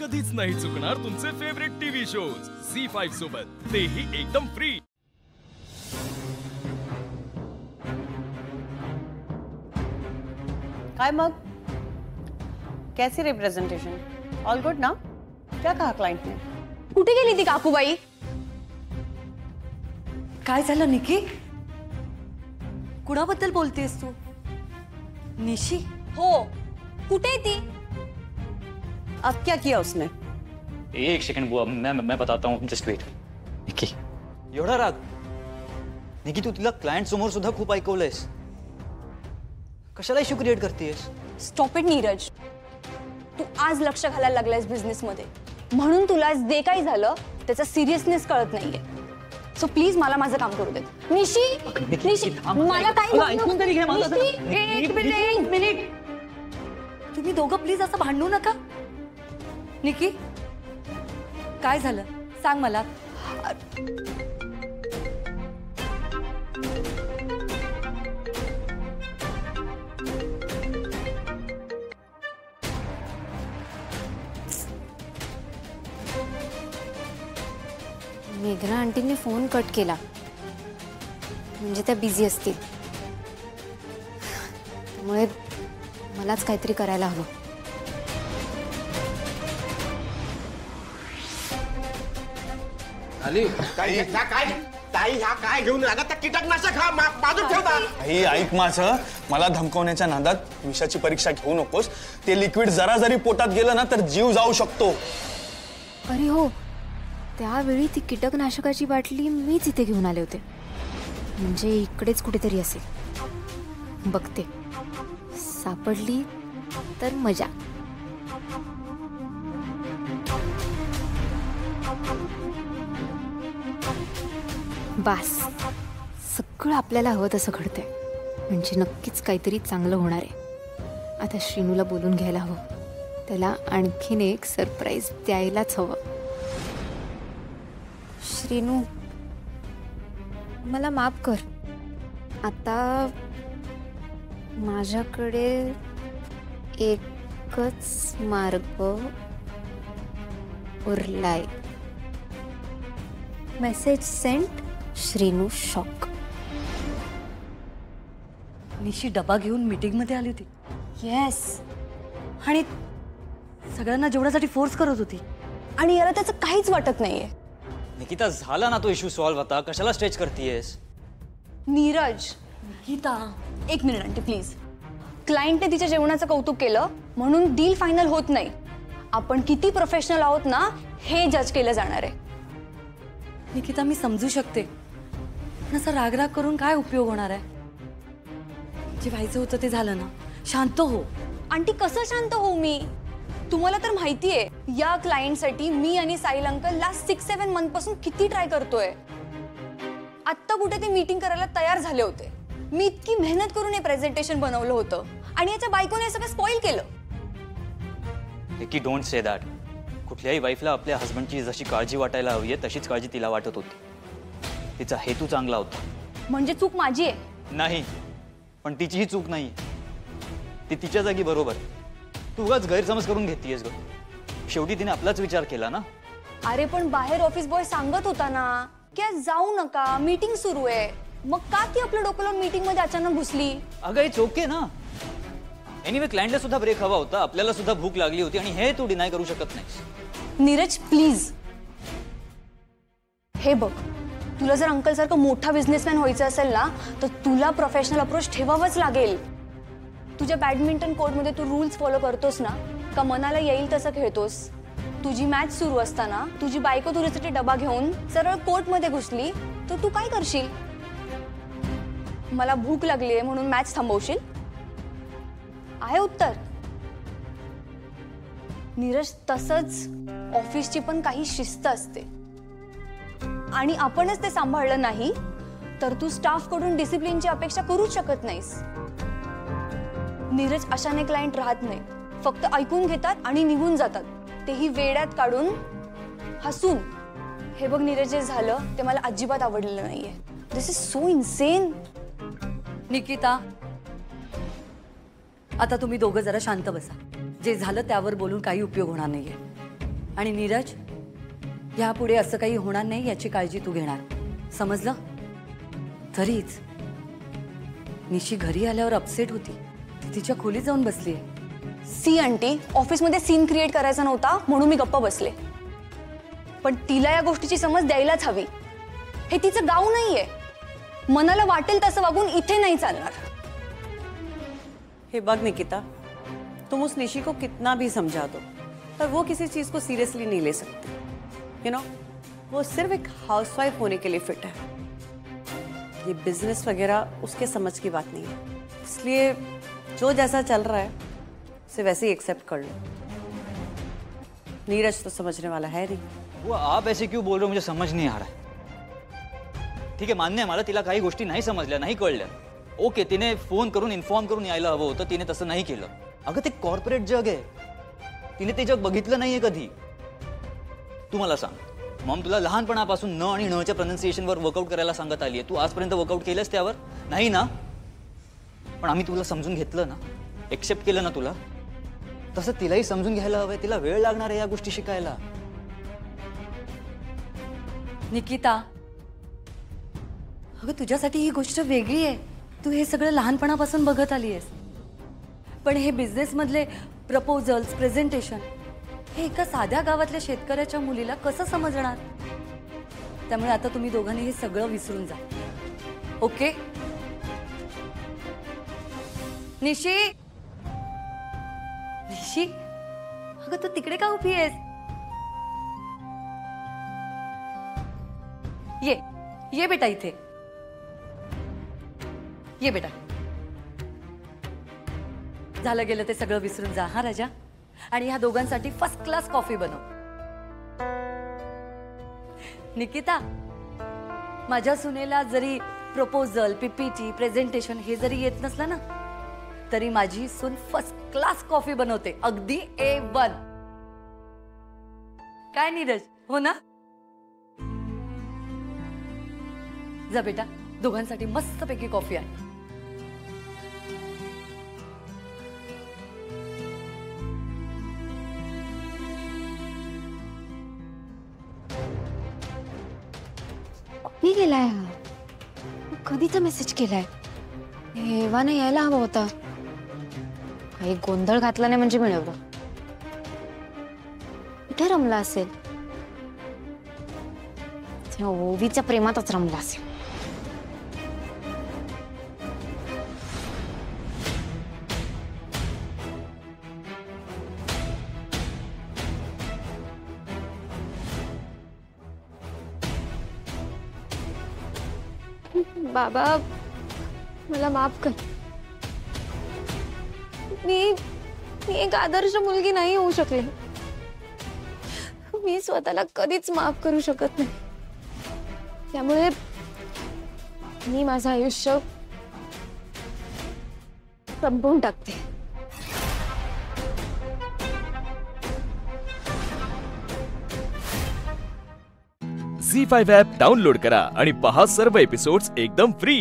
कधीच नाही चुकणार तुमचे फेवरेट टीव्ही शोज झी5 सोबत, तेही एकदम फ्री। काय मग कैसी रिप्रेजेंटेशन? ऑल गुड ना? क्या कहा क्लाइंट ने? कुठे गेली ती काकूबाई? काय झालं निकी? कुणाबद्दल बोलतेस तू? निशी? हो, कुठे ती? अब क्या किया उसने? एक सेकंड बुआ, मैं बताता हूँ, जस्ट वेट। निकी, एवढा राग? निकी, तू तिला क्लायंट समोर सुद्धा खूप ऐकवलंयस, कशाला इश्यू क्रिएट करतेस? स्टॉप इट नीरज, तू आज लक्ष घालायला लागलायस बिझनेस मध्ये, म्हणून तुला आज जे काही झालं त्याचा सिरियसनेस कळत नाहीये। सो प्लीज मला माझं काम करू दे। निशी, निशी, मला काही ऐकून तरी घे माझं। एक मिनिट, तुम्ही दोघं प्लीज असं भांडू नका। निकी, काय झालं सांग मला। मेघना आंटींनी फोन कट केला, म्हणजे त्या बिझी असतील, त्यामुळे मलाच काहीतरी करायला हवं। आली काय काय घेऊन आला? त्या कीटकनाशक हा बाजूत ठेवता। आई ऐक माझं, मला धमकवण्याच्या नादात विषाची परीक्षा घेऊ नकोस। ते लिक्विड जरा जरी पोटात गेलं ना तर जीव जाऊ शकतो। अरे हो, त्यावेळी ती कीटकनाशकाची बाटली मीच इथे घेऊन आले होते, म्हणजे इकडेच कुठेतरी असेल। बघते, सापडली तर मजा। बास, सगळं आपल्याला हवं तसं घडतंय, म्हणजे नक्कीच काहीतरी चांगलं होणार आहे। आता श्रीनूला बोलून घ्यायला हवं, त्याला आणखीन एक सरप्राईज द्यायलाच हवं। श्रीनू, मला माफ कर, आता माझ्याकडे एकच मार्ग उरलाय। Message sent, Shrinu shock. निशी डबा घेऊन मीटिंग मध्ये आली होती। येस, आणि सगळ्यांना जेवढ्यासाठी फोर्स करत होती, आणि याला त्याचं काहीच वाटत नाहीये। निकिता, झाला ना तो इश्यू सॉल्व, आता कशाला स्ट्रेच करतेस? नीरज, निकिता एक मिनिट आंटी प्लीज। क्लायंटने तिच्या जेवणाचं कौतुक केलं म्हणून डील फायनल होत नाही। आपण किती प्रोफेशनल आहोत ना हे जज केलं जाणार आहे। निकिता, मी समजू शकते, पण असं रागराग करून काय उपयोग होणार आहे? जे व्हायचं होतं ते झालं ना, शांत हो। आंटी, कसं शांत होऊ मी? तुम्हाला तर माहितीये या क्लायंटसाठी मी आणि साहिल अंकल लास्ट 6-7 मंथ पासून किती ट्राय करतोय। आत्ता कुठे ते मीटिंग करायला तयार झाले होते, मी इतकी मेहनत करून हे प्रेझेंटेशन बनवलं होतं, आणि याच्या बायकोने सगळं स्पॉइल केलं। निकी, डोंट से दॅट। कुठल्याही वाईफला आपल्या हस्बंडची जशी काळजी वाटायला हवी आहे तशीच काळजी तिला वाटत होती। तिचा हेतू चांगला होता। म्हणजे चूक माझी आहे? नाही, पण तिचीही चूक नाही, ती तिच्या जागी बरोबर। तू उगाच गैरसमज करून घेतीयस ग, शेवटी तिने आपलाच विचार केला ना। अरे पण बाहेर ऑफिस बॉय सांगत होता ना की आज जाऊ नका, मीटिंग सुरू आहे, मग का ती आपलं डोकं लावून मीटिंग मध्ये अचानक घुसली? अगं इट्स ओके ना। एनिवे, क्लायंटला सुद्धा ब्रेक हवा होता, आपल्याला सुद्धा भूक लागली होती, आणि हे तू डिनाय करू शकत नाहीस। नीरज प्लीज, हे बघ, तुला जर अंकल सारखं मोठा बिझनेसमॅन व्हायचं असेल ना तर तुला प्रोफेशनल अप्रोच ठेवावंच लागेल। तुझ्या बॅडमिंटन कोर्टमध्ये तू रूल्स फॉलो करतोस ना, का मनाला येईल तसं खेळतोस? तुझी मॅच सुरू असताना तुझी बायको तुझ्यासाठी डबा घेऊन सरळ कोर्टमध्ये घुसली तर तू काय करशील? मला भूक लागली आहे म्हणून मॅच थांबवशील? आहे उत्तर? नीरज, तसंच ऑफिसची पण काही शिस्त असते, आणि आपणच ते सांभाळलं नाही तर तू स्टाफ कडून डिसिप्लिनची अपेक्षा करूच शकत नाहीस। नीरज, अशाने क्लायंट राहत नाही, फक्त ऐकून घेतात आणि निघून जातात, तेही वेड्यात काढून, हसून। हे बघ नीरज, जे झालं ते मला अजिबात आवडलेलं नाहीये। दिस इज सो इन्सेन। निकिता, आता तुम्ही दोघं जरा शांत बसा। जे झालं त्यावर बोलून काही उपयोग होणार नाहीये। आणि नीरज, यापुढे असं काही होणार नाही याची काळजी तू घेणार, समजलं? तरीच निशी घरी आल्यावर अपसेट होती, ती तिच्या खोलीत जाऊन बसली. सी आंटी, ऑफिसमध्ये सीन क्रिएट करायचा नव्हता म्हणून मी गप्प बसले, पण तिला या गोष्टीची समज द्यायलाच हवी. हे तिचं गाव नाहीये, मनाला वाटेल तसं वागून इथे नाही चालणार. हे बग निकिता, तुम उस निशी को कितना भी समझा दो पर वो किसी चीज को सीरियसली नहीं ले सकती. यू नो, वो सिर्फ एक हाउसवाइफ होने के लिए फिट है. ये बिजनेस वगैरह उसके समझ की बात नहीं है, इसलिए जो जैसा चल रहा है उसे वैसे ही एक्सेप्ट कर लो. नीरज तो समझने वाला है नहीं. वो आप ऐसे क्यों बोल रहे हो, मुझे समझ नहीं आ रहा है. ठीक आहे, मान्य आहे मला, तिला काही गोष्टी नाही समजल्या, नाही कळल्या. ओके, तिने फोन करून इन्फॉर्म करून यायला हवं होतं, तिने तसं नाही केलं. अगं ते कॉर्पोरेट जग आहे, तिने ते जग बघितलं नाहीये कधी. तू मला सांग, मॉम तुला लहानपणापासून न आणि नच्या प्रोनाउन्सिएशनवर वर्कआउट करायला सांगत आली आहे, तू आजपर्यंत वर्कआउट केलंस त्यावर? नाही ना. पण आम्ही तुला समजून घेतलं ना, एक्सेप्ट केलं ना तुला, तसं तिलाही समजून घ्यायला हवंय. तिला वेळ लागणार आहे या गोष्टी शिकायला. निकिता, अगं तुझ्यासाठी ही गोष्ट वेगळी आहे, तू हे सगळं लहानपणापासून बघत आली आहेस. पण हे बिझनेस मधले प्रपोजल्स, प्रेझेंटेशन हे एका साध्या गावातल्या शेतकऱ्याच्या मुलीला कसं समजणार? त्यामुळे आता तुम्ही दोघांनी हे सगळं विसरून जा, ओके? निशी, निशी, अगं तू तिकडे का उभी आहेस? ये बेटा इथे ये बेटा. झालं गेलं ते सगळं विसरून जा हा राजा, आणि ह्या दोघांसाठी फर्स्ट क्लास कॉफी बनव. निकिता, माझ्या सुनेला जरी प्रपोजल, पीपीटी, प्रेझेंटेशन हे जरी येत नसलं ना, तरी माझी सून फर्स्ट क्लास कॉफी बनवते, अगदी A1. काय नीरज, हो ना? जा बेटा, दोघांसाठी मस्तपैकी कॉफी आहे. मी गेलाय हा, कधीचा मेसेज केलाय? हेवाने यायला हवा होता. काही गोंधळ घातला नाही म्हणजे मिळवलं. कुठे रमला असेल? ओवीच्या प्रेमातच रमला असेल. बाबा, मला माफ कर. मी एक आदर्श मुलगी नाही होऊ शकले. मी स्वतःला कधीच माफ करू शकत नाही. त्यामुळे मी माझं आयुष्य संपवून टाकते. झी5 ॲप डाउनलोड करा आणि पहा सर्व एपिसोड्स एकदम फ्री.